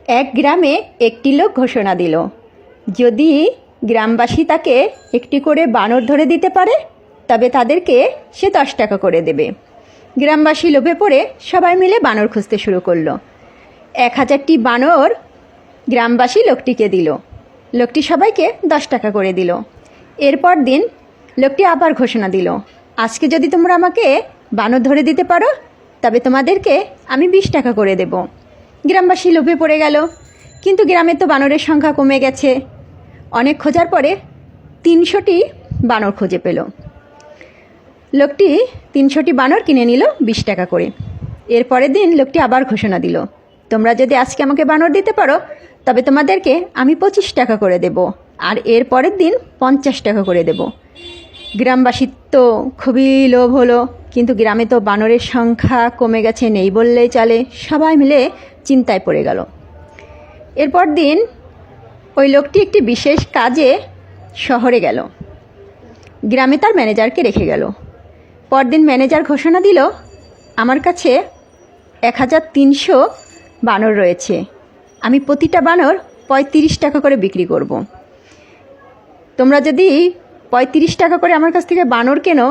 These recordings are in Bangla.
এক গ্রামে একটি লোক ঘোষণা দিল, যদি গ্রামবাসী তাকে একটি করে বানর ধরে দিতে পারে তবে তাদেরকে সে 10 টাকা করে দেবে। গ্রামবাসী লোভে পড়ে সবাই মিলে বানর খুঁজতে শুরু করলো। 1000টি বানর গ্রামবাসী লোকটিকে দিল। লোকটি সবাইকে 10 টাকা করে দিল। এরপর দিন লোকটি আবার ঘোষণা দিল, আজকে যদি তোমরা আমাকে বানর ধরে দিতে পারো তবে তোমাদেরকে আমি 20 টাকা করে দেব। গ্রামবাসী লোভে পড়ে গেল, কিন্তু গ্রামে তো বানরের সংখ্যা কমে গেছে। অনেক খোঁজার পরে 300টি বানর খুঁজে পেল। লোকটি 300টি বানর কিনে নিল 20 টাকা করে। এরপরের দিন লোকটি আবার ঘোষণা দিল, তোমরা যদি আজকে আমাকে বানর দিতে পারো তবে তোমাদেরকে আমি 25 টাকা করে দেব, আর এর পরের দিন 50 টাকা করে দেব। গ্রামবাসীর তো খুবই লোভ হলো, কিন্তু গ্রামে তো বানরের সংখ্যা কমে গেছে, নেই বললেই চলে। সবাই মিলে চিন্তায় পড়ে গেল। এরপর দিন ওই লোকটি একটি বিশেষ কাজে শহরে গেল। গ্রামে তার ম্যানেজারকে রেখে গেল। পরদিন ম্যানেজার ঘোষণা দিল, আমার কাছে 1300 বানর রয়েছে, আমি প্রতিটা বানর 35 টাকা করে বিক্রি করব। তোমরা যদি 35 টাকা করে আমার কাছ থেকে বানর কেনো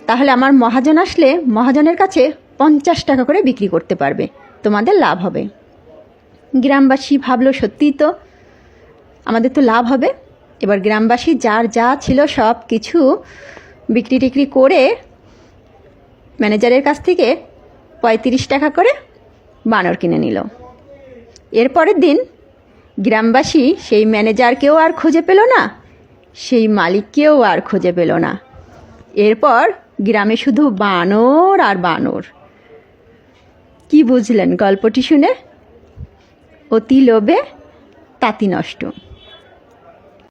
তাহলে আমার মহাজন আসলে মহাজনের কাছে 50 টাকা করে বিক্রি করতে পারবে, তোমাদের লাভ হবে। গ্রামবাসী ভাবলো, সত্যিই তো, আমাদের তো লাভ হবে। এবার গ্রামবাসী যার যা ছিল সব কিছু বিক্রি টিক্রি করে ম্যানেজারের কাছ থেকে 35 টাকা করে বানর কিনে নিল। এরপরের দিন গ্রামবাসী সেই ম্যানেজারকেও আর খুঁজে পেল না, সেই মালিককেও আর খুঁজে পেল না। এরপর গ্রামে শুধু বানর আর বানর। কি বুঝলেন গল্পটি শুনে? অতি লোভে তাঁতি নষ্ট।